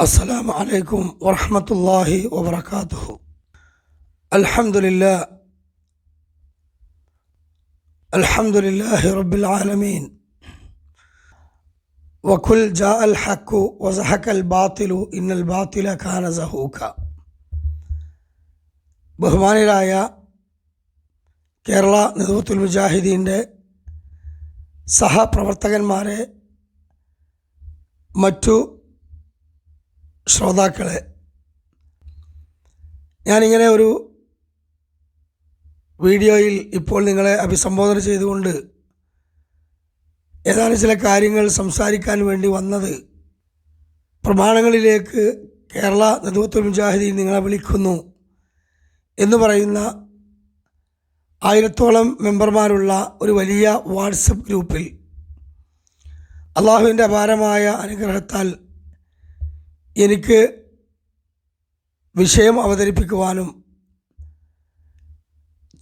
السلام عليكم ورحمة الله وبركاته. الحمد لله رب العالمين. وكل جاء الحق وزهق الباطل إن الباطل كان زهوقا. ബഹുമാനരായ കേരള നേതൃത്വത്തിൽ മുജാഹിദീൻ്റെ സഹപ്രവർത്തകന്മാരെ, മറ്റു ശ്രോതാക്കളെ, ഞാനിങ്ങനെ ഒരു വീഡിയോയിൽ ഇപ്പോൾ നിങ്ങളെ അഭിസംബോധന ചെയ്തുകൊണ്ട് ഏതാനും ചില കാര്യങ്ങൾ സംസാരിക്കാൻ വേണ്ടി വന്നത്, പ്രമാണങ്ങളിലേക്ക് കേരള നേതൃത്വത്തിൽ മുജാഹിദീൻ നിങ്ങളെ വിളിക്കുന്നു എന്ന് പറയുന്ന 1000-ഓളം മെമ്പർമാരുള്ള ഒരു വലിയ വാട്സപ്പ് ഗ്രൂപ്പിൽ അള്ളാഹുവിൻ്റെ അപാരമായ അനുഗ്രഹത്താൽ എനിക്ക് വിഷയം അവതരിപ്പിക്കുവാനും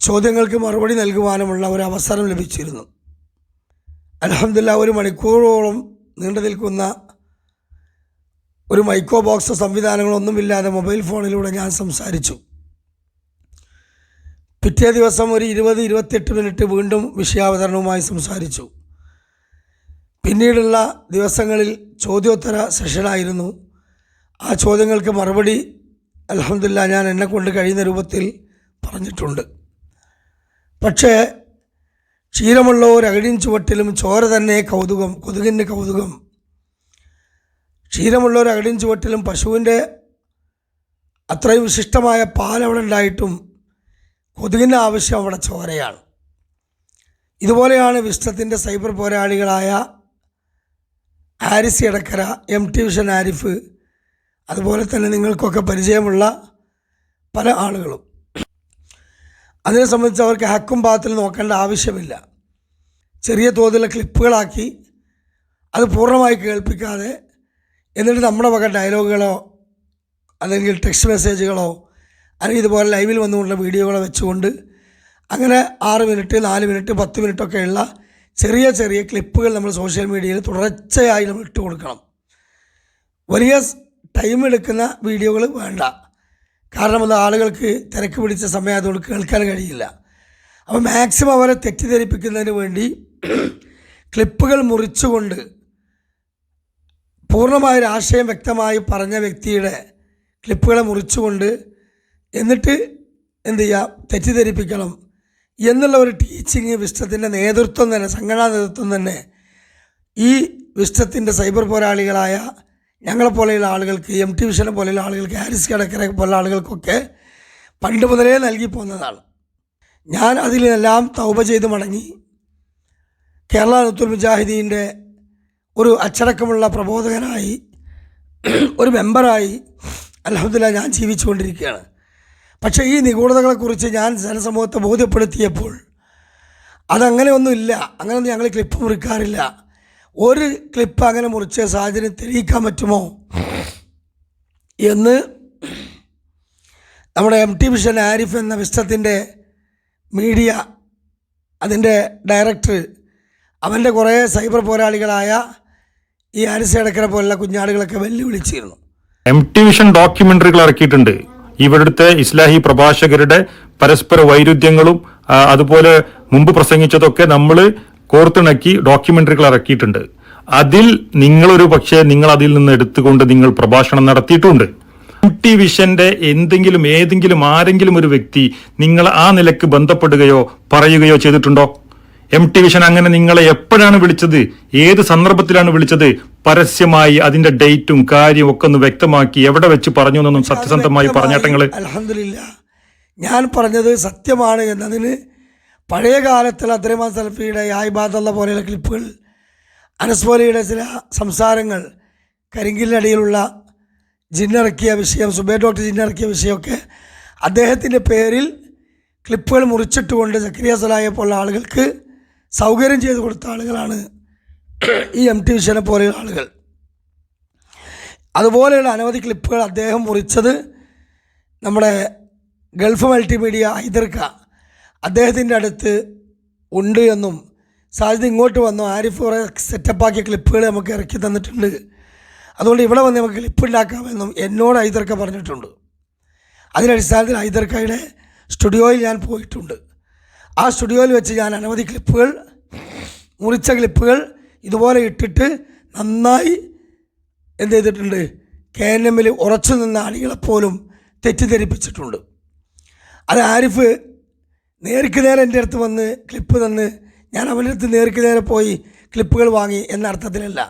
ചോദ്യങ്ങൾക്ക് മറുപടി നൽകുവാനുമുള്ള ഒരു അവസരം ലഭിച്ചിരുന്നു. അൽഹംദുലില്ലാഹ്, 1 മണിക്കൂറോളം നീണ്ടു നിൽക്കുന്ന ഒരു മൈക്രോ ബോക്സ് സംവിധാനങ്ങളൊന്നുമില്ലാതെ മൊബൈൽ ഫോണിലൂടെ ഞാൻ സംസാരിച്ചു. പിറ്റേ ദിവസം ഒരു 20-28 മിനിറ്റ് വീണ്ടും വിഷയാവതരണവുമായി സംസാരിച്ചു. പിന്നീടുള്ള ദിവസങ്ങളിൽ ചോദ്യോത്തര സെഷനായിരുന്നു. ആ ചോദ്യങ്ങൾക്ക് മറുപടി അൽഹംദുലില്ലാഹ് ഞാൻ എന്നെക്കൊണ്ട് കഴിയുന്ന രൂപത്തിൽ പറഞ്ഞിട്ടുണ്ട്. പക്ഷേ ക്ഷീരമുള്ളവർ അകിടിൻ ചുവട്ടിലും ചോര തന്നെ കൗതുകം, കൊതുകിന് കൗതുകം. ക്ഷീരമുള്ളവർ അകിടിൻ ചുവട്ടിലും പശുവിൻ്റെ അത്രയും വിശിഷ്ടമായ പാൽ അവിടെ ഉണ്ടായിട്ടും കൊതുകിൻ്റെ ആവശ്യം അവിടെ ചോരയാണ്. ഇതുപോലെയാണ് വിശ്വത്തിൻ്റെ സൈബർ പോരാളികളായ ആരിസ് എടക്കര, MT വിഷൻ ആരിഫ്, അതുപോലെ തന്നെ നിങ്ങൾക്കൊക്കെ പരിചയമുള്ള പല ആളുകളും. അതിനെ സംബന്ധിച്ച് അവർക്ക് ഹക്കും ഭാഗത്തിൽ നോക്കേണ്ട ആവശ്യമില്ല. ചെറിയ തോതിലുള്ള ക്ലിപ്പുകളാക്കി അത് പൂർണ്ണമായി കേൾപ്പിക്കാതെ, എന്നിട്ട് നമ്മുടെ വക ഡയലോഗുകളോ അല്ലെങ്കിൽ ടെക്സ്റ്റ് മെസ്സേജുകളോ അല്ലെങ്കിൽ ഇതുപോലെ ലൈവിൽ വന്നുകൊണ്ടുള്ള വീഡിയോകളോ വെച്ചുകൊണ്ട് അങ്ങനെ 6 മിനിറ്റ്, 4 മിനിറ്റ്, 10 മിനിറ്റൊക്കെയുള്ള ചെറിയ ചെറിയ ക്ലിപ്പുകൾ നമ്മൾ സോഷ്യൽ മീഡിയയിൽ തുടർച്ചയായി നമ്മൾ ഇട്ട് കൊടുക്കണം. വലിയ ടൈം എടുക്കുന്ന വീഡിയോകൾ വേണ്ട. കാരണം അത് ആളുകൾക്ക് തിരക്ക് പിടിച്ച സമയമായതുകൊണ്ട് കേൾക്കാൻ കഴിയില്ല. അപ്പോൾ മാക്സിമം അവരെ തെറ്റിദ്ധരിപ്പിക്കുന്നതിന് വേണ്ടി ക്ലിപ്പുകൾ മുറിച്ചുകൊണ്ട് പൂർണ്ണമായൊരു ആശയം വ്യക്തമായി പറഞ്ഞ വ്യക്തിയുടെ ക്ലിപ്പുകളെ മുറിച്ചുകൊണ്ട് എന്നിട്ട് എന്ത് ചെയ്യുക, തെറ്റിദ്ധരിപ്പിക്കണം എന്നുള്ള ഒരു ടീച്ചിങ് വിശ്വത്തിൻ്റെ നേതൃത്വം തന്നെ, സംഘടനാ നേതൃത്വം തന്നെ ഈ വിശ്വത്തിൻ്റെ സൈബർ പോരാളികളായ ഞങ്ങളെപ്പോലെയുള്ള ആളുകൾക്ക്, MT വിഷനെ പോലെയുള്ള ആളുകൾക്ക്, ആരിസ് എടക്കര പോലുള്ള ആളുകൾക്കൊക്കെ പണ്ട് മുതലേ നൽകി പോകുന്നതാണ്. ഞാൻ അതിലെല്ലാം തൗബ ചെയ്ത് മടങ്ങി കേരള നേതൃത്വത്തിൽ മുജാഹിദീൻ്റെ ഒരു അച്ചടക്കമുള്ള പ്രബോധകനായി, ഒരു മെമ്പറായി അൽഹംദുലില്ലാഹ് ഞാൻ ജീവിച്ചുകൊണ്ടിരിക്കുകയാണ്. പക്ഷേ ഈ നിഗൂഢതകളെക്കുറിച്ച് ഞാൻ ജനസമൂഹത്തെ ബോധ്യപ്പെടുത്തിയപ്പോൾ അതങ്ങനെയൊന്നുമില്ല, അങ്ങനെയൊന്നും ഞങ്ങൾ ക്ലിപ്പ് മുറിക്കാറില്ല. ഒരു ക്ലിപ്പ് അങ്ങനെ മുറിച്ച് സാഹചര്യം തെളിയിക്കാൻ പറ്റുമോ എന്ന് നമ്മുടെ MT വിഷൻ ആരിഫ് എന്ന വിശ്വത്തിൻ്റെ മീഡിയ, അതിൻ്റെ ഡയറക്ടർ, അവൻ്റെ കുറേ സൈബർ പോരാളികളായ ഈ ആരിസ് എടക്കര പോലുള്ള കുഞ്ഞാടുകളൊക്കെ വെല്ലുവിളിച്ചിരുന്നു. MT വിഷൻ ഡോക്യുമെന്ററികൾ ഇറക്കിയിട്ടുണ്ട്. ഇവിടുത്തെ ഇസ്ലാഹി പ്രഭാഷകരുടെ പരസ്പര വൈരുദ്ധ്യങ്ങളും അതുപോലെ മുമ്പ് പ്രസംഗിച്ചതൊക്കെ നമ്മൾ കോർത്തിണക്കി ഡോക്യുമെന്ററികൾ ഇറക്കിയിട്ടുണ്ട്. അതിൽ നിങ്ങളൊരു പക്ഷേ നിങ്ങൾ അതിൽ നിന്ന് എടുത്തുകൊണ്ട് നിങ്ങൾ പ്രഭാഷണം നടത്തിയിട്ടുണ്ട്. MT വിഷന്റെ ഏതെങ്കിലും ആരെങ്കിലും ഒരു വ്യക്തി നിങ്ങൾ ആ നിലക്ക് ബന്ധപ്പെടുകയോ പറയുകയോ ചെയ്തിട്ടുണ്ടോ? MT വിഷൻ അങ്ങനെ നിങ്ങളെ എപ്പോഴാണ് വിളിച്ചത്, ഏത് സന്ദർഭത്തിലാണ് വിളിച്ചത്, പരസ്യമായി അതിന്റെ ഡേറ്റും കാര്യവും ഒക്കെ ഒന്ന് വ്യക്തമാക്കി എവിടെ വെച്ച് പറഞ്ഞു എന്നൊന്നും സത്യസന്ധമായി പറഞ്ഞേട്ടങ്ങള്. അൽഹംദുലില്ലാഹ്, ഞാൻ പറഞ്ഞത് സത്യമാണ് എന്നതിന് പഴയ കാലത്തിൽ അബ്ദുറഹ്മാൻ സലഫിയുടെ യാ ഇബാദല്ലാഹ് പോലെയുള്ള ക്ലിപ്പുകൾ, അനസ് പോലെയുടെ ചില സംസാരങ്ങൾ, കരിങ്കിലിനടിയിലുള്ള ജിന്നിറക്കിയ വിഷയം, സുബൈർ ഡോക്ടർ ജിന്നിറക്കിയ വിഷയമൊക്കെ അദ്ദേഹത്തിൻ്റെ പേരിൽ ക്ലിപ്പുകൾ മുറിച്ചിട്ടുകൊണ്ട് സക്കരിയ സലാഹിയെ പോലുള്ള ആളുകൾക്ക് സൗകര്യം ചെയ്ത് കൊടുത്ത ആളുകളാണ് ഈ MT വിഷനെ പോലെയുള്ള ആളുകൾ. അതുപോലെയുള്ള അനവധി ക്ലിപ്പുകൾ അദ്ദേഹം മുറിച്ചത് നമ്മുടെ ഗൾഫ് മൾട്ടിമീഡിയ ഹൈദർക്ക അദ്ദേഹത്തിൻ്റെ അടുത്ത് ഉണ്ട് എന്നും, സാജിദ് ഇങ്ങോട്ട് വന്നു, ആരിഫ് കുറേ സെറ്റപ്പാക്കിയ ക്ലിപ്പുകൾ നമുക്ക് ഇറക്കി തന്നിട്ടുണ്ട്, അതുകൊണ്ട് ഇവിടെ വന്ന് നമുക്ക് ക്ലിപ്പുണ്ടാക്കാമെന്നും എന്നോട് ഹൈദർക്ക പറഞ്ഞിട്ടുണ്ട്. അതിനടിസ്ഥാനത്തിൽ ഹൈദർക്കയുടെ സ്റ്റുഡിയോയിൽ ഞാൻ പോയിട്ടുണ്ട്. ആ സ്റ്റുഡിയോയിൽ വെച്ച് ഞാൻ അനവധി ക്ലിപ്പുകൾ, മുറിച്ച ക്ലിപ്പുകൾ ഇതുപോലെ ഇട്ടിട്ട് നന്നായി എന്ത് ചെയ്തിട്ടുണ്ട്, KNM-ൽ ഉറച്ചു നിന്ന ആളുകളെപ്പോലും തെറ്റിദ്ധരിപ്പിച്ചിട്ടുണ്ട്. അത് ആരിഫ് നേർക്ക് നേരെ എൻ്റെ അടുത്ത് വന്ന് ക്ലിപ്പ് തന്ന് ഞാൻ അവൻ്റെ അടുത്ത് നേർക്ക് നേരെ പോയി ക്ലിപ്പുകൾ വാങ്ങി എന്ന അർത്ഥത്തിലല്ല.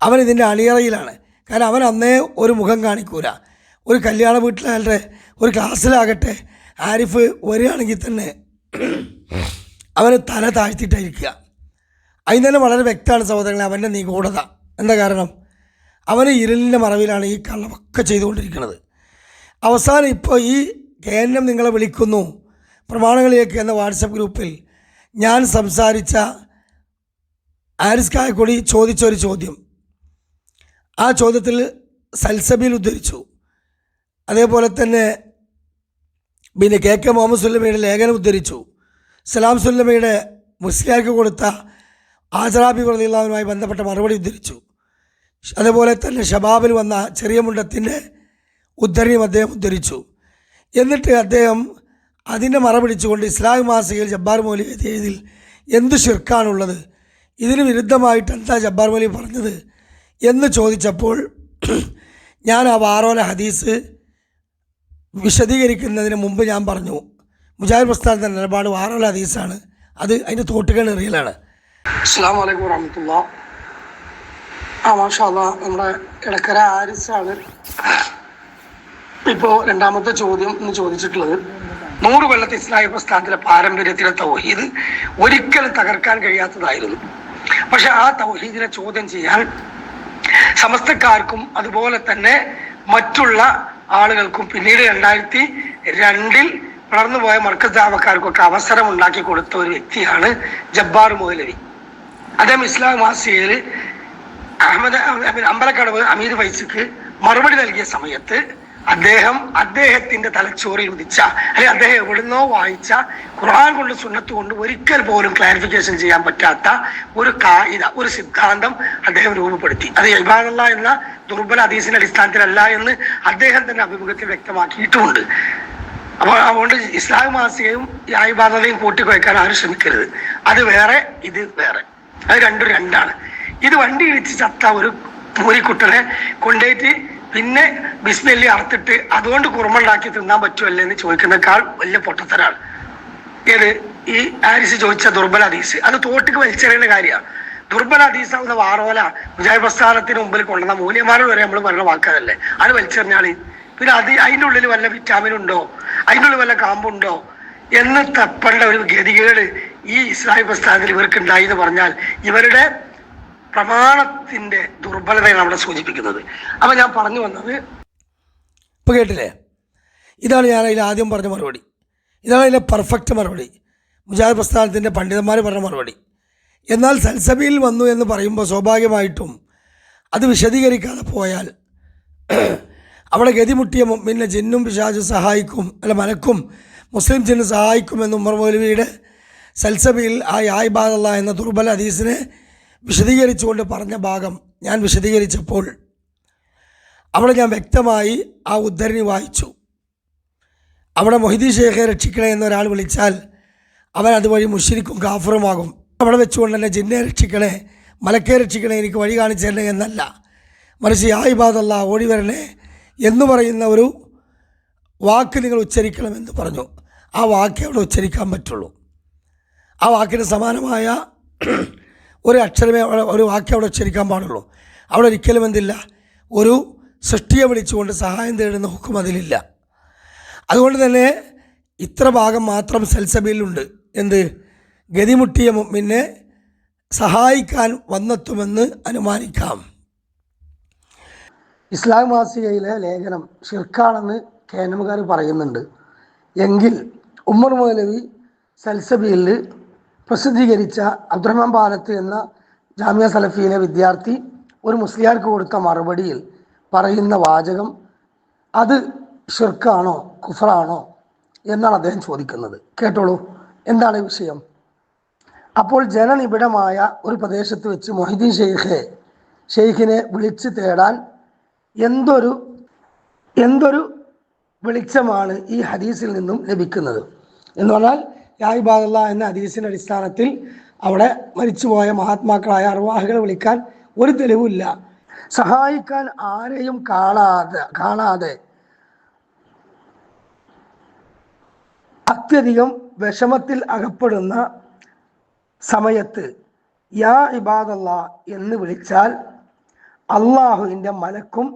അവൻ ഇതിൻ്റെ അണിയറയിലാണ്. കാരണം അവൻ അന്നേ ഒരു മുഖം കാണിക്കൂല. ഒരു കല്യാണ വീട്ടിലാകട്ടെ, ഒരു ക്ലാസ്സിലാകട്ടെ, ആരിഫ് വരികയാണെങ്കിൽ തന്നെ അവന് തല താഴ്ത്തിയിട്ടായിരിക്കുക. അതിന് തന്നെ വളരെ വ്യക്തമാണ് സഹോദരങ്ങളെ അവൻ്റെ നിഗൂഢത. എന്താ കാരണം? അവന് ഇരുളിൻ്റെ മറവിലാണ് ഈ കള്ളമൊക്കെ ചെയ്തുകൊണ്ടിരിക്കുന്നത്. അവസാനം ഇപ്പോൾ ഈ KNM നിങ്ങളെ വിളിക്കുന്നു പ്രമാണങ്ങളിലേക്ക് എന്ന വാട്സപ്പ് ഗ്രൂപ്പിൽ ഞാൻ സംസാരിച്ച ആരിസ് കായക്കൊടി ചോദിച്ചൊരു ചോദ്യം, ആ ചോദ്യത്തിൽ സൽസബീൽ ഉദ്ധരിച്ചു. അതേപോലെ തന്നെ പിന്നെ KK മുഹമ്മദ് സുല്ലമയുടെ ലേഖനം ഉദ്ധരിച്ചു. സലാം സുല്ലമയുടെ മുസ്ലിയാർക്ക് കൊടുത്ത ആജറാബി റളിയല്ലാഹുവുമായി ബന്ധപ്പെട്ട മറുപടി ഉദ്ധരിച്ചു. അതേപോലെ തന്നെ ഷബാബിൽ വന്ന ചെറിയ മുണ്ടത്തിൻ്റെ ഉദ്ധരണിയും അദ്ദേഹം ഉദ്ധരിച്ചു. എന്നിട്ട് അദ്ദേഹം അതിൻ്റെ മറപിടിച്ചുകൊണ്ട് ഇസ്ലാമിക് മാസികയിൽ ജബ്ബാർ മൗലവി എഴുതിയതിൽ എന്ത് ശിർക്കാണുള്ളത്, ഇതിന് വിരുദ്ധമായിട്ട് എന്താ ജബ്ബാർ മൗലവി പറഞ്ഞത് എന്ന് ചോദിച്ചപ്പോൾ ഞാൻ ആ വാറോല ഹദീസ് വിശദീകരിക്കുന്നതിന് മുമ്പ് ഞാൻ പറഞ്ഞു, മുജാഹിദ് പ്രസ്ഥാനത്തിൻ്റെ നിലപാട് വാറോല ഹദീസാണ്, അത് അതിൻ്റെ തോട്ടുകൾ എറിയലാണ്. അസ്സലാമു അലൈക്കും വറഹ്മത്തുള്ളാഹി. മാഷാ അല്ലാഹ്, നമ്മുടെ ഇടക്കര ആരിസാണ് ഇപ്പോൾ രണ്ടാമത്തെ ചോദ്യം എന്ന് ചോദിച്ചിട്ടുള്ളത്. 100 കൊല്ലത്തെ ഇസ്ലാമിക പ്രസ്ഥാനത്തിലെ പാരമ്പര്യത്തിലെ തൗഹീദ് ഒരിക്കലും തകർക്കാൻ കഴിയാത്തതായിരുന്നു. പക്ഷെ ആ തൗഹീദിനെ ചോദ്യം ചെയ്യാൻ സമസ്തക്കാർക്കും അതുപോലെ തന്നെ മറ്റുള്ള ആളുകൾക്കും പിന്നീട് 2002 വളർന്നുപോയ മർക്കസ് ദാവക്കാർക്കൊക്കെ അവസരം ഉണ്ടാക്കി കൊടുത്ത ഒരു വ്യക്തിയാണ് ജബ്ബാർ മൗലവി. അദ്ദേഹം ഇസ്ലാം മാസികയിൽ അമ്പലക്കടവ് അമീദ് ഫൈസിക്ക് മറുപടി നൽകിയ സമയത്ത് അദ്ദേഹത്തിന്റെ തലച്ചോറിൽ ഉദിച്ച, അല്ലെങ്കിൽ അദ്ദേഹം എവിടുന്നോ വായിച്ച ഖുർആൻ കൊണ്ട് സുന്നത്ത് കൊണ്ട് ഒരിക്കൽ പോലും ക്ലാരിഫിക്കേഷൻ ചെയ്യാൻ പറ്റാത്ത ഒരു കായിക, ഒരു സിദ്ധാന്തം അദ്ദേഹം രൂപപ്പെടുത്തി. അത് ഇബാദല്ലാഹ് എന്ന ദുർബല ഹദീസിന്റെ അടിസ്ഥാനത്തിലല്ല എന്ന് അദ്ദേഹം തന്നെ അഭിമുഖത്തിൽ വ്യക്തമാക്കിയിട്ടുമുണ്ട്. അപ്പോൾ അതുകൊണ്ട് ഇസ്ലാം മാസികയും ഇബാദത്തെയും കൂട്ടിക്കുഴയ്ക്കാൻ ആരും ശ്രമിക്കരുത്. അത് വേറെ, ഇത് വേറെ, അത് രണ്ടും രണ്ടാണ്. ഇത് വണ്ടി ഇടിച്ച് ചത്ത ഒരു പൂരിക്കുട്ടനെ കൊണ്ടുപോയിട്ട് പിന്നെ ബിസ്മില്ലി അറുത്തിട്ട് അതുകൊണ്ട് കുറുമുണ്ടാക്കി തിന്നാൻ പറ്റുമല്ലേ എന്ന് ചോദിക്കുന്നേക്കാൾ വലിയ പൊട്ടത്തരാണ്. ഏത് ഈ ആരിസ് ചോദിച്ച ദുർബല ഹദീസ്, അത് തോട്ടിക്ക് വലിച്ചെറിയുന്ന കാര്യമാണ്. ദുർബല ഹദീസാവുന്ന വാറോല മുജാഹിദ് പ്രസ്ഥാനത്തിന് മുമ്പിൽ കൊണ്ടുവന്ന മൂല്യന്മാരോട് വരെ നമ്മൾ പറഞ്ഞ വാക്കാതല്ലേ, അത് വലിച്ചെറിഞ്ഞാൽ പിന്നെ അതിൻ്റെ ഉള്ളിൽ വല്ല വിറ്റാമിൻ ഉണ്ടോ, അതിൻ്റെ ഉള്ളിൽ വല്ല കാമ്പുണ്ടോ എന്ന് തപ്പേണ്ട ഒരു ഗതികേട് ഈ ഇസ്ലാമിക് പ്രസ്ഥാനത്തിൽ ഇവർക്ക് ഉണ്ടായി എന്ന് പറഞ്ഞാൽ ഇവരുടെ പ്രമാണത്തിന്റെ ദുർബലതയാണ് അവിടെ സൂചിപ്പിക്കുന്നത്. അപ്പൊ ഞാൻ പറഞ്ഞു വന്നത്, ഇപ്പോൾ കേട്ടില്ലേ, ഇതാണ് ഞാൻ അതിൽ ആദ്യം പറഞ്ഞ മറുപടി, ഇതാണ് അതിലെ പെർഫെക്റ്റ് മറുപടി, മുജാഹിദ് പ്രസ്ഥാനത്തിൻ്റെ പണ്ഡിതന്മാർ പറഞ്ഞ മറുപടി. എന്നാൽ സൽസബിയിൽ വന്നു എന്ന് പറയുമ്പോൾ സ്വാഭാവികമായിട്ടും അത് വിശദീകരിക്കാതെ പോയാൽ അവിടെ ഗതിമുട്ടിയ മുഅ്മിനെ ജിന്നും പിശാചും സഹായിക്കും, അല്ല മലക്കും മുസ്ലിം ജിന്ന് സഹായിക്കുമെന്ന് ഉമർ മൗലവിയുടെ സൽസബിയിൽ ആ യാ ഇബാദല്ലാഹ് എന്ന ദുർബല ഹദീസിനെ വിശദീകരിച്ചുകൊണ്ട് പറഞ്ഞ ഭാഗം ഞാൻ വിശദീകരിച്ചപ്പോൾ അവിടെ ഞാൻ വ്യക്തമായി ആ ഉദ്ധരണി വായിച്ചു. അവിടെ മൊഹിദ്ദീൻ ഷേഖെ രക്ഷിക്കണേ എന്നൊരാൾ വിളിച്ചാൽ അവൻ അതുവഴി മുശ്രിക്കും കാഫറുമാകും. അവിടെ വെച്ചുകൊണ്ട് തന്നെ ജിന്നെ രക്ഷിക്കണേ, മലക്കെ രക്ഷിക്കണേ, എനിക്ക് വഴി കാണിച്ചു തരണേ എന്നല്ല, മറിച്ച് യാ ഇബാദല്ലാഹ് ഓടി വരണേ എന്ന് പറയുന്ന ഒരു വാക്ക് നിങ്ങൾ ഉച്ചരിക്കണമെന്ന് പറഞ്ഞു. ആ വാക്ക് അവിടെ ഉച്ചരിക്കാൻ പറ്റുള്ളൂ. ആ വാക്കിന് സമാനമായ ഒരു അക്ഷരമേ ഒരു വാക്യം അവിടെ ഉച്ചരിക്കാൻ പാടുള്ളൂ. അവിടെ ഒരിക്കലും എന്തില്ല, ഒരു സൃഷ്ടിയെ വിളിച്ചുകൊണ്ട് സഹായം തേടുന്ന ഹുക്കും അതിലില്ല. അതുകൊണ്ട് തന്നെ ഇത്ര ഭാഗം മാത്രം സൽസബീലുണ്ട്. എന്ത്? ഗതിമുട്ടിയ മുഅ്മിനെ സഹായിക്കാൻ വന്നെത്തുമെന്ന് അനുമാനിക്കാം. ഇസ്ലാം മാസികയിലെ ലേഖനം ഷിർക്കാണെന്ന് KNMകാർ പറയുന്നുണ്ട് എങ്കിൽ ഉമർ മൗലവി സൽസബീലിൽ പ്രസിദ്ധീകരിച്ച അബ്ദുറഹ്മാൻ പാലത്ത് എന്ന ജാമിയ സലഫിയിലെ വിദ്യാർത്ഥി ഒരു മുസ്ലിയാർക്ക് കൊടുത്ത മറുപടിയിൽ പറയുന്ന വാചകം അത് ഷിർക്കാണോ കുഫറാണോ എന്നാണ് അദ്ദേഹം ചോദിക്കുന്നത്. കേട്ടോളൂ, എന്താണ് വിഷയം. അപ്പോൾ ജനനിബിഡമായ ഒരു പ്രദേശത്ത് വെച്ച് മൊഹിദ്ദീൻ ഷെയ്ഖിനെ വിളിച്ച് തേടാൻ എന്തൊരു എന്തൊരു വെളിച്ചമാണ് ഈ ഹദീസിൽ നിന്നും ലഭിക്കുന്നത് എന്ന് പറഞ്ഞാൽ യാ ഇബാദല്ലാ എന്ന ഹദീസിൻ്റെ അടിസ്ഥാനത്തിൽ അവിടെ മരിച്ചുപോയ മഹാത്മാക്കളായ അർവാഹികളെ വിളിക്കാൻ ഒരു തെളിവില്ല. സഹായിക്കാൻ ആരെയും കാണാതെ അത്യധികം വിഷമത്തിൽ അകപ്പെടുന്ന സമയത്ത് യാ ഇബാദല്ലാ എന്ന് വിളിച്ചാൽ അള്ളാഹുവിൻ്റെ മലക്കും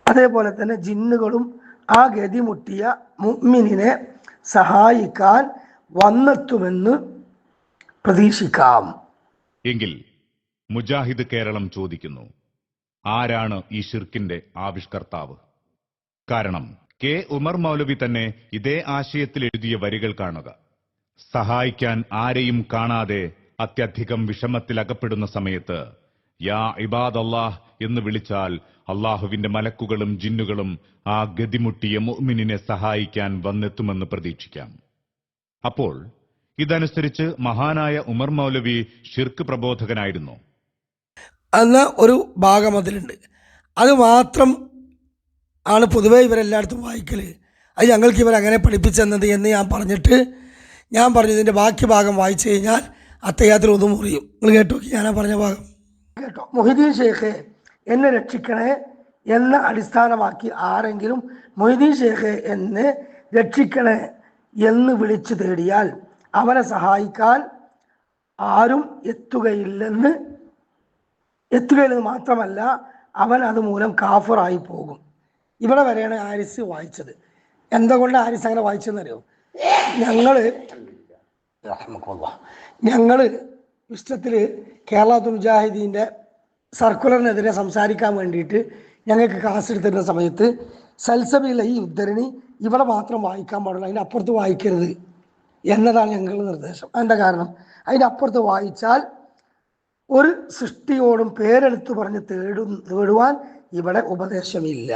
അതേപോലെ തന്നെ ജിന്നുകളും ആ ഗതിമുട്ടിയ മുഅ്മിനിനെ സഹായിക്കാൻ വന്നെത്തുമെന്ന് പ്രതീക്ഷിക്കാം. എങ്കിൽ മുജാഹിദ് കേരളം ചോദിക്കുന്നു, ആരാണ് ഈ ഷിർക്കിന്റെ ആവിഷ്കർത്താവ്? കാരണം കെ ഉമർ മൗലവി തന്നെ ഇതേ ആശയത്തിൽ എഴുതിയ വരികൾ കാണുക. സഹായിക്കാൻ ആരെയും കാണാതെ അത്യധികം വിഷമത്തിലകപ്പെടുന്ന സമയത്ത് യാ ഇബാദല്ലാഹ് എന്ന് വിളിച്ചാൽ അള്ളാഹുവിന്റെ മലക്കുകളും ജിന്നുകളും ആ ഗതിമുട്ടിയ മുഅ്മിനിനെ സഹായിക്കാൻ വന്നെത്തുമെന്ന് പ്രതീക്ഷിക്കാം. അപ്പോൾ ഇതനുസരിച്ച് മഹാനായ ഉമർ മൗലവി ഷിർക്ക് പ്രബോധകനായിരുന്നു എന്ന ഒരു ഭാഗം അതിലുണ്ട്. അത് മാത്രം ആണ് പൊതുവേ ഇവരെല്ലായിടത്തും വായിക്കൽ. അത് ഞങ്ങൾക്ക് ഇവരങ്ങനെ പഠിപ്പിച്ചെന്നത് എന്ന് ഞാൻ പറഞ്ഞതിൻ്റെ ബാക്കി ഭാഗം വായിച്ചു കഴിഞ്ഞാൽ അത്തയ്യാത്തിൽ ഒന്നും മുറിയും. നിങ്ങൾ കേട്ടോ, ഞാനാ പറഞ്ഞ ഭാഗം കേട്ടോ. മൊഹിദ്ദീൻ ഷേഖെ എന്നെ രക്ഷിക്കണേ എന്ന അടിസ്ഥാനമാക്കി ആരെങ്കിലും മൊഹിദ്ദീൻ ഷേഖെ എന്നെ രക്ഷിക്കണേ എന്ന് വിളിച്ചു തേടിയാൽ അവനെ സഹായിക്കാൻ ആരും എത്തുകയില്ലെന്ന് മാത്രമല്ല, അവൻ അതുമൂലം കാഫറായി പോകും. ഇവിടെ വരെയാണ് ആരിസ് വായിച്ചത്. എന്തുകൊണ്ട് ആരിസ് അങ്ങനെ വായിച്ചെന്നറിയോ? ഞങ്ങൾ ഇഷ്ടത്തിൽ കേരള മുജാഹിദീൻ്റെ സർക്കുലറിനെതിരെ സംസാരിക്കാൻ വേണ്ടിയിട്ട് ഞങ്ങൾക്ക് ക്ലാസ് എടുത്തിരുന്ന സമയത്ത് സൽസബിയിലെ ഈ ഉദ്ധരണി ഇവിടെ മാത്രം വായിക്കാൻ പാടുള്ളൂ, അതിൻ്റെ അപ്പുറത്ത് വായിക്കരുത് എന്നതാണ് ഞങ്ങളുടെ നിർദ്ദേശം. അതിൻ്റെ കാരണം അതിൻ്റെ അപ്പുറത്ത് വായിച്ചാൽ ഒരു സൃഷ്ടിയോടും പേരെടുത്ത് പറഞ്ഞ് തേടുവാൻ ഇവിടെ ഉപദേശമില്ല.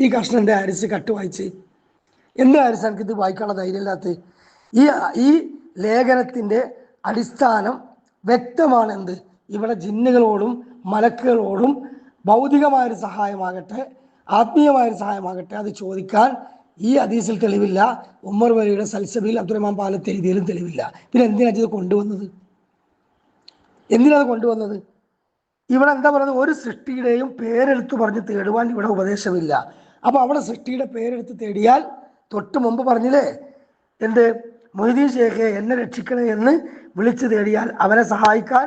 ഈ കഷ്ണൻ്റെ ആരിസ് കട്ട് വായിച്ച് എന്ത് ആരിസ് എനിക്കിത് വായിക്കാനുള്ള ധൈര്യമില്ലാത്ത ഈ ലേഖനത്തിൻ്റെ അടിസ്ഥാനം വ്യക്തമാണെന്ത്? ഇവിടെ ജിന്നുകളോടും മലക്കുകളോടും ഭൗതികമായൊരു സഹായമാകട്ടെ ആത്മീയമായൊരു സഹായമാകട്ടെ അത് ചോദിക്കാൻ ഈ ഹദീസിൽ തെളിവില്ല. ഉമർ വലിയുടെ സൽസബിയിൽ അബ്ദുറഹ്മാൻ പാലത്ത് എഴുതിയാലും തെളിവില്ല. പിന്നെ എന്തിനാണ് ഇത് കൊണ്ടുവന്നത്? ഇവിടെ എന്താ പറയുന്നത്? ഒരു സൃഷ്ടിയുടെയും പേരെടുത്ത് പറഞ്ഞ് തേടുവാൻ ഇവിടെ ഉപദേശമില്ല. അപ്പോൾ അവിടെ സൃഷ്ടിയുടെ പേരെടുത്ത് തേടിയാൽ തൊട്ട് മുമ്പ് പറഞ്ഞില്ലേ എന്ത്? മൊയ്തീൻ ഷേഖെ എന്നെ രക്ഷിക്കണേ എന്ന് വിളിച്ചു തേടിയാൽ അവനെ സഹായിക്കാൻ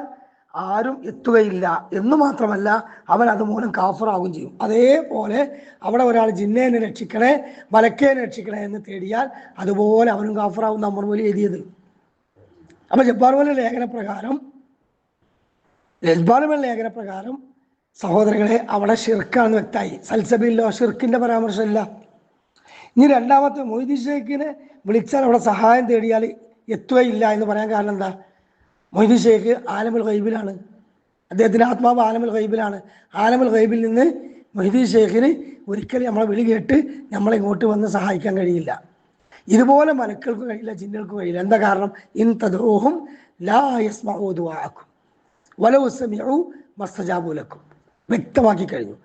ആരും എത്തുകയില്ല എന്ന് മാത്രമല്ല, അവൻ അതുമൂലം കാഫറാവുകയും ചെയ്യും. അതേപോലെ അവിടെ ഒരാൾ ജിന്നേനെ രക്ഷിക്കണേ മലക്കേനെ രക്ഷിക്കണേ എന്ന് തേടിയാൽ അതുപോലെ അവനും കാഫറാവും നമ്മൾ പോലെ എഴുതിയത്. അപ്പം ജബ്ബാർ വലിയുടെ ലേഖനപ്രകാരം സഹോദരങ്ങളെ അവിടെ ഷിർക്കാണെന്ന് വ്യക്തമായി. സൽസബില്ലോ ഷിർക്കിൻ്റെ പരാമർശമില്ല. ഇനി രണ്ടാമത്തെ മൊയ്തീൻ ഷേഖിനെ വിളിച്ചാൽ അവിടെ സഹായം തേടിയാൽ എത്തുകയില്ല എന്ന് പറയാൻ കാരണം എന്താ? മൊയ്തീൻ ഷേഖ് ആലമുൽ ഗൈബിലാണ്, അദ്ദേഹത്തിൻ്റെ ആത്മാവ് ആലമുൽ ഗൈബിലാണ്. ആലമുൽ ഗൈബിൽ നിന്ന് മൊയ്തീൻ ഷേഖിന് ഒരിക്കലും നമ്മളെ വിളി കേട്ട് നമ്മളെ ഇങ്ങോട്ട് വന്ന് സഹായിക്കാൻ കഴിയില്ല. ഇതുപോലെ മലക്കൾക്ക് കഴിയില്ല, ജിന്നുകൾക്ക് കഴിയില്ല. എന്താ കാരണം? ഇൻ തദ്ഊഹും ലാ യസ്മഊ ദുആഅക്കും വലൗ സമിഉ മസ്തജാബു ലക്കും വ്യക്തമാക്കി കഴിഞ്ഞു.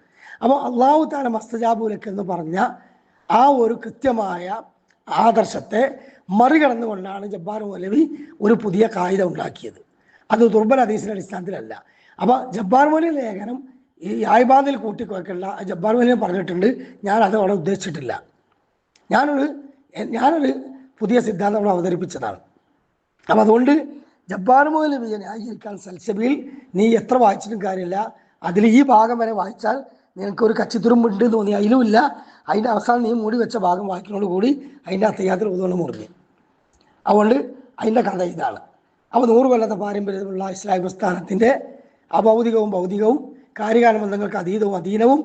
അപ്പോൾ അല്ലാഹു തആല മസ്തജാബു ലക്ക് എന്ന് പറഞ്ഞ ആ ഒരു കൃത്യമായ ആദർശത്തെ മറികടന്നുകൊണ്ടാണ് ജബ്ബാർ മൗലവി ഒരു പുതിയ കായിക ഉണ്ടാക്കിയത്. അത് ദുർബല ഹദീസിൻ്റെ അടിസ്ഥാനത്തിലല്ല. അപ്പോൾ ജബ്ബാർ മൗലവി ലേഖനം ഈ ആയിബാദിൽ കൂട്ടിക്കുവയ്ക്കല്ല. ജബ്ബാർ മൗലവി പറഞ്ഞിട്ടുണ്ട്, ഞാനത് അവിടെ ഉദ്ദേശിച്ചിട്ടില്ല. ഞാനൊരു പുതിയ സിദ്ധാന്തം അവിടെ അവതരിപ്പിച്ചതാണ്. അപ്പം അതുകൊണ്ട് ജബ്ബാർ മൗലവിയെ ന്യായീകരിക്കാൻ സൽസബിയിൽ നീ എത്ര വായിച്ചിട്ടും കാര്യമില്ല. അതിൽ ഈ ഭാഗം വരെ വായിച്ചാൽ നിനക്കൊരു കച്ചിത്തുരുമ്പുണ്ട് തോന്നി, അതിലുമില്ല. അതിൻ്റെ അവസാനം നീ മൂടി വെച്ച ഭാഗം വായിക്കുന്നതോട് കൂടി അതിൻ്റെ അത്തയ്യാത്തിൽ ഒന്നുകൊണ്ട് മുറിഞ്ഞു. അതുകൊണ്ട് അതിൻ്റെ കഥ ഇതാണ്. അപ്പോൾ 100 കൊല്ലത്തെ പാരമ്പര്യമുള്ള ഇസ്ലാമിക പ്രസ്ഥാനത്തിൻ്റെ അഭൗതികവും ഭൗതികവും കാര്യകാലബന്ധങ്ങൾക്ക് അതീതവും അധീനവും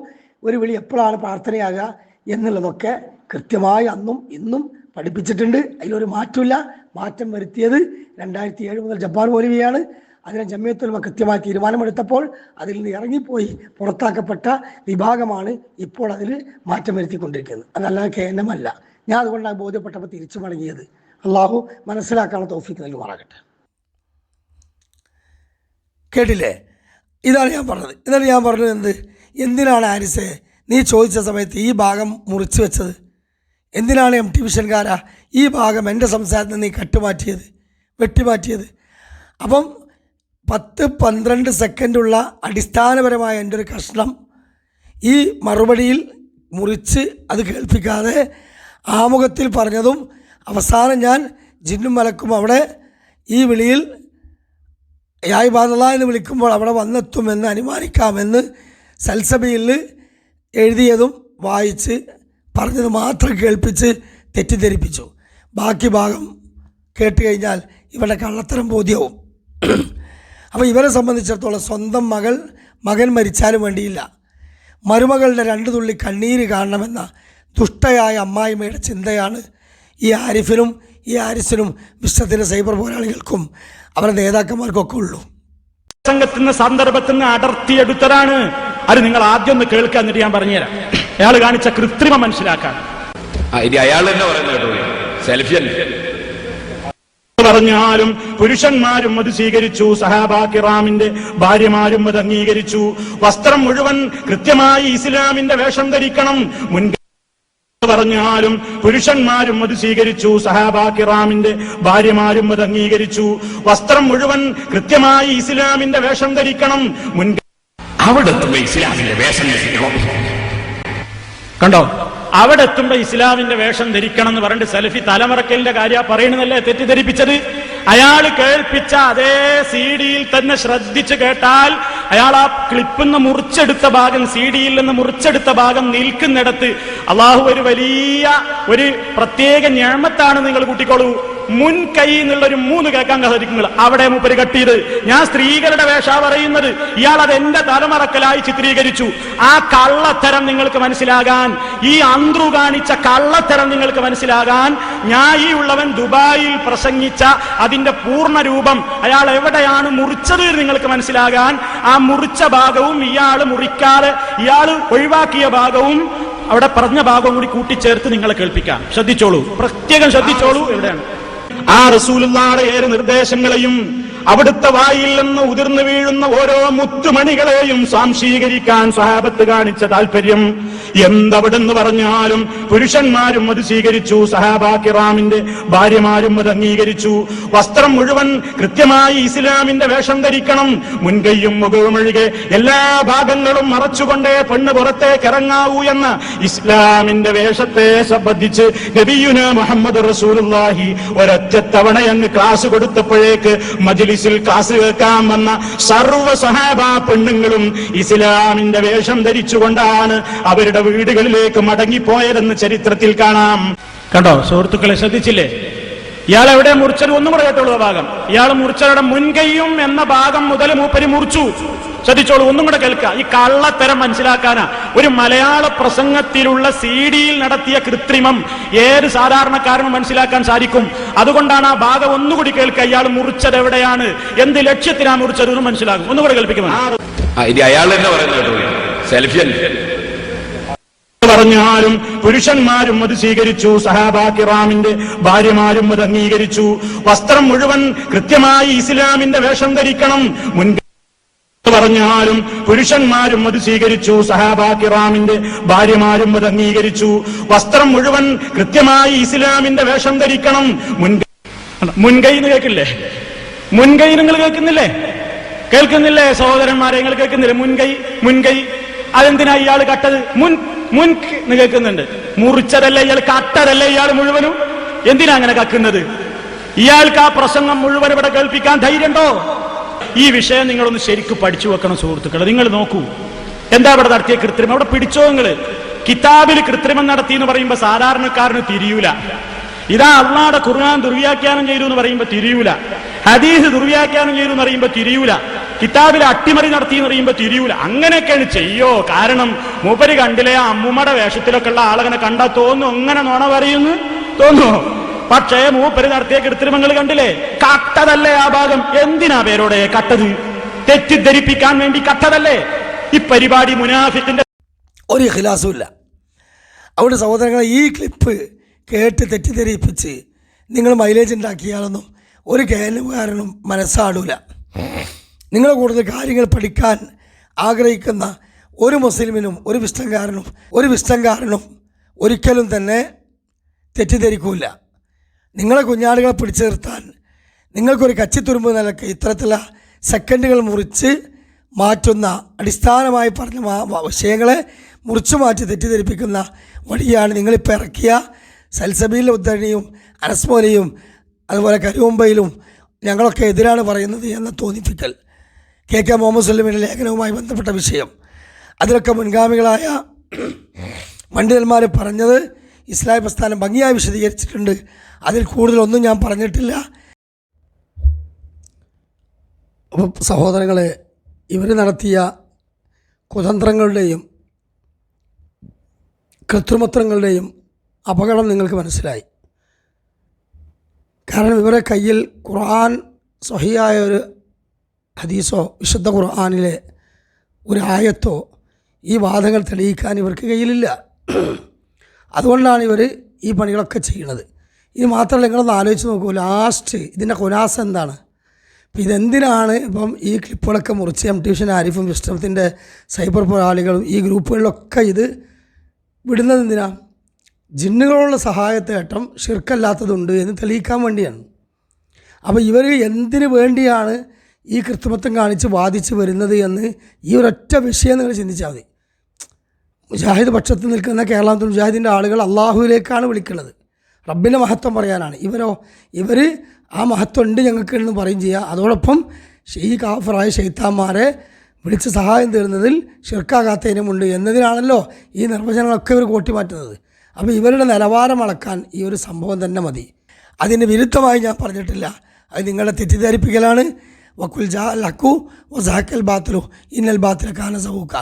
ഒരു വിളി എപ്പോഴാണ് പ്രാർത്ഥനയാകുക എന്നുള്ളതൊക്കെ കൃത്യമായി അന്നും ഇന്നും പഠിപ്പിച്ചിട്ടുണ്ട്. അതിലൊരു മാറ്റമില്ല. മാറ്റം വരുത്തിയത് 2007 മുതൽ ജബ്ബാർ മൗലവിയാണ്. അതിനെ ജമിയത്തുൽ ഉലമ കൃത്യമായി തീരുമാനമെടുത്തപ്പോൾ അതിൽ നിന്ന് ഇറങ്ങിപ്പോയി പുറത്താക്കപ്പെട്ട വിഭാഗമാണ് ഇപ്പോൾ അതിൽ മാറ്റം വരുത്തിക്കൊണ്ടിരിക്കുന്നത്. അതല്ലാതെ KNM അല്ല. ഞാൻ അതുകൊണ്ടാണ് ബോധ്യപ്പെട്ടപ്പോൾ തിരിച്ചു മടങ്ങിയത്. അള്ളാഹു മനസ്സിലാക്കാനുള്ള തൗഫീഖ് നൽകുമാറാകട്ടെ. കേട്ടില്ലേ? ഇതാണ് ഞാൻ പറഞ്ഞത്. എന്ത് എന്തിനാണ് ഹാരിസേ നീ ചോദിച്ച സമയത്ത് ഈ ഭാഗം മുറിച്ച് വെച്ചത്? എന്തിനാണ് MT വിഷൻകാരാ ഈ ഭാഗം എൻ്റെ സംസാരത്തിൽ നീ വെട്ടിമാറ്റിയത്? അപ്പം 10-12 സെക്കൻഡുള്ള അടിസ്ഥാനപരമായ എൻ്റെ ഒരു കഷ്ണം ഈ മറുപടിയിൽ മുറിച്ച് അത് കേൾപ്പിക്കാതെ ആമുഖത്തിൽ പറഞ്ഞതും അവസാനം ഞാൻ ജിന്നും മലക്കും അവിടെ ഈ വിളിയിൽ യാ ഇബാദല്ലാഹ് എന്ന് വിളിക്കുമ്പോൾ അവിടെ വന്നെത്തുമെന്ന് അനുമാനിക്കാമെന്ന് സൽസബയിൽ എഴുതിയതും വായിച്ച് പറഞ്ഞത് മാത്രം കേൾപ്പിച്ച് തെറ്റിദ്ധരിപ്പിച്ചു. ബാക്കി ഭാഗം കേട്ട് കഴിഞ്ഞാൽ ഇവരുടെ കള്ളത്തരം ബോധ്യവും. അപ്പോൾ ഇവരെ സംബന്ധിച്ചിടത്തോളം സ്വന്തം മകൻ മരിച്ചാലും വേണ്ടിയില്ല, മരുമകളുടെ 2 തുള്ളി കണ്ണീര് കാണണമെന്ന ദുഷ്ടയായ അമ്മായിമ്മയുടെ ചിന്തയാണ് ഈ ആരിഫിനും ഈ ആരിസിനും വിശ്വത്തിൻ്റെ സൈബർ പോരാളികൾക്കും അവരുടെ നേതാക്കന്മാർക്കൊക്കെ ഉള്ളൂ. പ്രസംഗത്തിന് സന്ദർഭത്തിന് അടർത്തിയെടുത്തതാണ്. അത് നിങ്ങൾ ആദ്യം ഒന്ന് കേൾക്കുക, എന്നിട്ട് ഞാൻ പറഞ്ഞുതരാം അയാൾ കാണിച്ച കൃത്രിമം മനസ്സിലാക്കാൻ. അയാൾ തന്നെ പറയുന്നത് സെൽഫി പറഞ്ഞാലും പുരുഷന്മാരും അത് സ്വീകരിച്ചു, സഹാബാ കിറാമിന്റെ ഭാര്യമാരും അത് അംഗീകരിച്ചു. വസ്ത്രം മുഴുവൻ കൃത്യമായി ഇസ്ലാമിന്റെ വേഷം ധരിക്കണം. പറഞ്ഞാലും പുരുഷന്മാരും അത് സ്വീകരിച്ചു, സഹാബാ കിറാമിന്റെ ഭാര്യമാരും അത് അംഗീകരിച്ചു. വസ്ത്രം മുഴുവൻ കൃത്യമായി ഇസ്ലാമിന്റെ വേഷം ധരിക്കണം. അവിടെ എത്തുമ്പോ ഇസ്ലാമിന്റെ വേഷം ധരിക്കണം. കണ്ടോ, അവിടെ എത്തുമ്പോ ഇസ്ലാമിന്റെ വേഷം ധരിക്കണം എന്ന് പറഞ്ഞിട്ട് സലഫി തലമറക്കലിന്റെ കാര്യം പറയണമെന്നല്ലേ തെറ്റിദ്ധരിപ്പിച്ചത്? അയാൾ കേൾപ്പിച്ച അതേ CD-യിൽ തന്നെ ശ്രദ്ധിച്ചു കേട്ടാൽ അയാൾ ആ ക്ലിപ്പിന്ന് മുറിച്ചെടുത്ത ഭാഗം, CD-യിൽ നിന്ന് മുറിച്ചെടുത്ത ഭാഗം നിൽക്കുന്നിടത്ത് അള്ളാഹു ഒരു വലിയ ഒരു പ്രത്യേക ഞാമത്താണ് നിങ്ങൾ കൂട്ടിക്കോളൂ. മുൻകൈ എന്നുള്ളൊരു 3 കേൾക്കാൻ സാധിക്കുന്നത് അവിടെ മൂപ്പര് കട്ടിയത്. ഞാൻ സ്ത്രീകളുടെ വേഷ പറയുന്നത്, ഇയാൾ അത് എന്റെ തലമറക്കലായി ചിത്രീകരിച്ചു. ആ കള്ളത്തരം നിങ്ങൾക്ക് മനസ്സിലാകാൻ, ഈ അന്ത്രു കാണിച്ച കള്ളത്തരം നിങ്ങൾക്ക് മനസ്സിലാകാൻ, ഞാൻ ഈ ഉള്ളവൻ ദുബായിൽ പ്രസംഗിച്ച അതിന്റെ പൂർണ്ണ രൂപം അയാൾ എവിടെയാണ് മുറിച്ചത് നിങ്ങൾക്ക് മനസ്സിലാകാൻ ആ മുറിച്ച ഭാഗവും ഇയാൾ മുറിക്കാതെ ഇയാൾ ഒഴിവാക്കിയ ഭാഗവും അവിടെ പറഞ്ഞ ഭാഗവും കൂടി കൂട്ടിച്ചേർത്ത് നിങ്ങളെ കേൾപ്പിക്കാം. ശ്രദ്ധിച്ചോളൂ, പ്രത്യേകം ശ്രദ്ധിച്ചോളൂ. എവിടെയാണ് ആ റസൂലുള്ളാഹിയുടെ 7 നിർദ്ദേശങ്ങളെയും അവിടുത്തെ വായിൽ നിന്ന് ഉതിർന്നു വീഴുന്ന ഓരോ മുത്തുമണികളെയും സാംശീകരിക്കാൻ സ്വഹാബത്ത് കാണിച്ച താല്പര്യം എന്തവിടെന്ന് പറഞ്ഞാലും പുരുഷന്മാരും അത് സ്വീകരിച്ചു, സഹാബാ കിറാമിന്റെ ഭാര്യമാരും അത് അംഗീകരിച്ചു. വസ്ത്രം മുഴുവൻ കൃത്യമായി ഇസ്ലാമിന്റെ വേഷം ധരിക്കണം. മുൻകൈയും മുഖവും ഒഴികെ എല്ലാ ഭാഗങ്ങളും മറച്ചുകൊണ്ടേ പെണ്ണ് പുറത്തേക്ക് ഇറങ്ങാവൂ എന്ന ഇസ്ലാമിന്റെ വേഷത്തെ സംബന്ധിച്ച് നബിയുനാ മുഹമ്മദ് റസൂലുള്ളാഹി ഒരൊറ്റ തവണ അങ്ങ് ക്ലാസ് കൊടുത്തപ്പോഴേക്ക് മജ്ലിസിൽ ക്ലാസ് കേൾക്കാൻ വന്ന സർവ്വ സഹാബാ പെണ്ണുങ്ങളും ഇസ്ലാമിന്റെ വേഷം ധരിച്ചുകൊണ്ടാണ് അവരുടെ വീടുകളിലേക്ക് മടങ്ങിപ്പോയതെന്ന് ചരിത്രത്തിൽ കാണാം. കണ്ടോ സുഹൃത്തുക്കളെ, ശ്രദ്ധിച്ചില്ലേ? ഇയാൾ എവിടെ മുറിച്ചത്? ഒന്നും കൂടെ കേട്ടോളൂ ഭാഗം. ഇയാൾ മുറിച്ചവരുടെ മുൻകൈയും എന്ന ഭാഗം മുതൽ മൂപ്പര് മുറിച്ചു. ശ്രദ്ധിച്ചോളൂ, ഒന്നും കൂടെ കേൾക്കുക. ഈ കള്ളത്തരം മനസ്സിലാക്കാനാ ഒരു മലയാള പ്രസംഗത്തിലുള്ള CD-യിൽ നടത്തിയ കൃത്രിമം ഏത് സാധാരണക്കാരനും മനസ്സിലാക്കാൻ സാധിക്കും. അതുകൊണ്ടാണ് ആ ഭാഗം ഒന്നുകൂടി കേൾക്കുക. ഇയാൾ മുറിച്ചത് എവിടെയാണ്, എന്ത് ലക്ഷ്യത്തിനാണ് മുറിച്ചത് എന്ന് മനസ്സിലാകും. ഒന്നുകൂടെ കേൾപ്പിക്കുമോ? അയാൾ തന്നെ പറയുന്നത് സെൽഫി പറഞ്ഞാലും പുരുഷന്മാരും അത് സ്വീകരിച്ചു, സഹാബാ കിറാമിന്റെ ഭാര്യമാരും അത് അംഗീകരിച്ചു. വസ്ത്രം മുഴുവൻ കൃത്യമായി ഇസ്ലാമിന്റെ വേഷം ധരിക്കണം. പറഞ്ഞാലും പുരുഷന്മാരും അത് സ്വീകരിച്ചു, സഹാബാ കിറാമിന്റെ ഭാര്യമാരും അത് അംഗീകരിച്ചു. വസ്ത്രം മുഴുവൻ കൃത്യമായി ഇസ്ലാമിന്റെ വേഷം ധരിക്കണം. മുൻകൈ എന്ന് കേൾക്കില്ലേ? മുൻകൈ നിങ്ങൾ കേൾക്കുന്നില്ലേ സഹോദരന്മാരെ? നിങ്ങൾ കേൾക്കുന്നില്ലേ? മുൻകൈ അതെന്തിനാ ഇയാൾ കട്ടത്? മുൻ കേൾക്കുന്നുണ്ട്. മുറിച്ചതല്ലേ ഇയാൾ, കട്ടതല്ലേ ഇയാൾ മുഴുവനും? എന്തിനാ അങ്ങനെ കക്കുന്നത്? ഇയാൾക്ക് ആ പ്രസംഗം മുഴുവൻ ഇവിടെ കേൾപ്പിക്കാൻ ധൈര്യമുണ്ടോ? ഈ വിഷയം നിങ്ങളൊന്ന് ശരിക്കും പഠിച്ചു വെക്കണം സുഹൃത്തുക്കളെ. നിങ്ങൾ നോക്കൂ എന്താ ഇവിടെ നടത്തിയ കൃത്രിമം. അവിടെ പിടിച്ചോ നിങ്ങൾ. കിതാബിൽ കൃത്രിമം നടത്തി എന്ന് പറയുമ്പോ സാധാരണക്കാരന് തിരിയൂല. ഇതാ അള്ളാഹുവിന്റെ ഖുർആൻ ദുർവ്യാഖ്യാനം ചെയ്തു എന്ന് പറയുമ്പോ തിരിയൂല. ഹദീസ് ദുർവ്യാഖ്യാനം ചെയ്തു എന്ന് പറയുമ്പോ തിരിയൂല. കിതാബിൽ അട്ടിമറി നടത്തി എന്ന് പറയുമ്പോ തിരിയൂല. അങ്ങനെയൊക്കെയാണ് ചെയ്യോ. കാരണം മൂപ്പര് കണ്ടില്ലേ, ആ അമ്മുമ്മയുടെ വേഷത്തിലൊക്കെ ഉള്ള ആളങ്ങനെ കണ്ടാ തോന്നും അങ്ങനെ നുണ പറയുന്നു തോന്നുമോ? പക്ഷേ മൂപ്പര് നടത്തിയ കൃത്രിമങ്ങൾ കണ്ടില്ലേ? കട്ടതല്ലേ ആ ഭാഗം? എന്തിനാ പേരോടെ കട്ടത്? തെറ്റിദ്ധരിപ്പിക്കാൻ വേണ്ടി കട്ടതല്ലേ ഈ പരിപാടി? മുനാഫിക്കിന്റെ ഒരു ഇഖ്ലാസും ഇല്ല. അവിടെ സഹോദരങ്ങളെ, ഈ ക്ലിപ്പ് കേട്ട് തെറ്റിദ്ധരിപ്പിച്ച് നിങ്ങൾ മൈലേജ് ഉണ്ടാക്കിയാലൊന്നും ഒരു കേരളക്കാരനും മനസ്സാടൂല. നിങ്ങൾ കൂടുതൽ കാര്യങ്ങൾ പഠിക്കാൻ ആഗ്രഹിക്കുന്ന ഒരു മുസ്ലിമിനും ഒരു വിഷ്ടംകാരനും ഒരിക്കലും തന്നെ തെറ്റിദ്ധരിക്കൂല. നിങ്ങളെ കുഞ്ഞാടുകളെ പിടിച്ചു നിർത്താൻ നിങ്ങൾക്കൊരു കച്ചിത്തുരുമ്പ് നിലക്ക് ഇത്തരത്തിലുള്ള സെക്കൻഡുകൾ മുറിച്ച് മാറ്റുന്ന അടിസ്ഥാനമായി പറഞ്ഞ വിഷയങ്ങളെ മുറിച്ചു മാറ്റി തെറ്റിദ്ധരിപ്പിക്കുന്ന വഴിയാണ് നിങ്ങളിപ്പോൾ ഇറക്കിയ സൽസബീലിലെ ഉദ്ധരണിയും അനസ്മോലയും അതുപോലെ കരുവമ്പയിലും ഞങ്ങളൊക്കെ എതിരാണ് പറയുന്നത് എന്ന തോന്നിപ്പിക്കൽ. കെ മുഹമ്മദ് സല്ലമിയുടെ ലേഖനവുമായി ബന്ധപ്പെട്ട വിഷയം, അതിലൊക്കെ മുൻഗാമികളായ പണ്ഡിതന്മാർ പറഞ്ഞത് ഇസ്ലാം പ്രസ്ഥാനം ഭംഗിയായി വിശദീകരിച്ചിട്ടുണ്ട്. അതിൽ കൂടുതലൊന്നും ഞാൻ പറഞ്ഞിട്ടില്ല. അപ്പോൾ സഹോദരങ്ങളെ, ഇവർ നടത്തിയ കുതന്ത്രങ്ങളുടെയും കൃത്രിമത്വങ്ങളുടെയും അപകടം നിങ്ങൾക്ക് മനസ്സിലായി. കാരണം ഇവരുടെ കയ്യിൽ ഖുർആൻ സ്വഹിയായ ഒരു ഹദീസോ വിശുദ്ധ ഖുർആനിലെ ഒരു ആയത്തോ ഈ വാദങ്ങൾ തെളിയിക്കാൻ ഇവർക്ക് കയ്യിലില്ല. അതുകൊണ്ടാണ് ഇവർ ഈ പണികളൊക്കെ ചെയ്യുന്നത്. ഇത് മാത്രമല്ല, നിങ്ങളൊന്ന് ആലോചിച്ച് നോക്കൂ, ലാസ്റ്റ് ഇതിൻ്റെ ഖുലാസ എന്താണ്? ഇപ്പം ഇതെന്തിനാണ് ഇപ്പം ഈ ക്ലിപ്പുകളൊക്കെ മുറിച്ച് MT ആരിഫും വിശ്രമത്തിൻ്റെ സൈബർ പോരാളികളും ഈ ഗ്രൂപ്പുകളിലൊക്കെ ഇത് വിടുന്നത് എന്തിനാ? ജിന്നുകളുള്ള സഹായത്തേട്ടം ഷിർക്കല്ലാത്തതുണ്ട് എന്ന് തെളിയിക്കാൻ വേണ്ടിയാണ്. അപ്പോൾ ഇവർ എന്തിനു വേണ്ടിയാണ് ഈ കൃത്രിമത്വം കാണിച്ച് വാദിച്ച് വരുന്നത് എന്ന് ഈ ഒരൊറ്റ വിഷയം നിങ്ങൾ ചിന്തിച്ചാൽ മതി. മുജാഹിദ് പക്ഷത്ത് നിൽക്കുന്ന കേരളത്തിൽ മുജാഹിദിൻ്റെ ആളുകൾ അള്ളാഹുവിലേക്കാണ് വിളിക്കുന്നത്, റബ്ബിൻ്റെ മഹത്വം പറയാനാണ്. ഇവർ ആ മഹത്വം ഉണ്ട് ഞങ്ങൾക്ക് എന്ന് പറയും ചെയ്യുക. അതോടൊപ്പം ഈ കാഫറായ ശൈത്താന്മാരെ വിളിച്ച് സഹായം തരുന്നതിൽ ഷിർക്കാകാത്തതിനുമുണ്ട് എന്നതിനാണല്ലോ ഈ നിർവചനങ്ങളൊക്കെ ഇവർ കൂട്ടിമാറ്റുന്നത്. അപ്പോൾ ഇവരുടെ നിലവാരം അളക്കാൻ ഈ ഒരു സംഭവം തന്നെ മതി. അതിന് വിരുദ്ധമായി ഞാൻ പറഞ്ഞിട്ടില്ല. അത് നിങ്ങളെ തെറ്റിദ്ധരിപ്പിക്കലാണ്. വക്കുൽ ജാ അൽ ഹക്കു വസാക്കൽ ബാത്തിലു ഇന്നൽ ബാത്തില കാന സഹൂക്ക.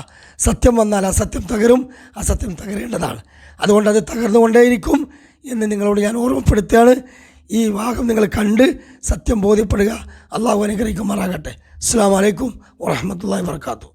സത്യം വന്നാൽ അസത്യം തകരും, അസത്യം തകരേണ്ടതാണ്. അതുകൊണ്ട് അത് തകർന്നുകൊണ്ടേയിരിക്കും എന്ന് നിങ്ങളോട് ഞാൻ ഓർമ്മപ്പെടുത്തുകയാണ്. ഈ ഭാഗം നിങ്ങൾ കണ്ട് സത്യം ബോധ്യപ്പെടുക. അള്ളാഹു അനുഗ്രഹിക്കുമാറാകട്ടെ. അസ്സലാമു അലൈക്കും വറഹ്മത്തുള്ളാഹി വബറകാതുഹു.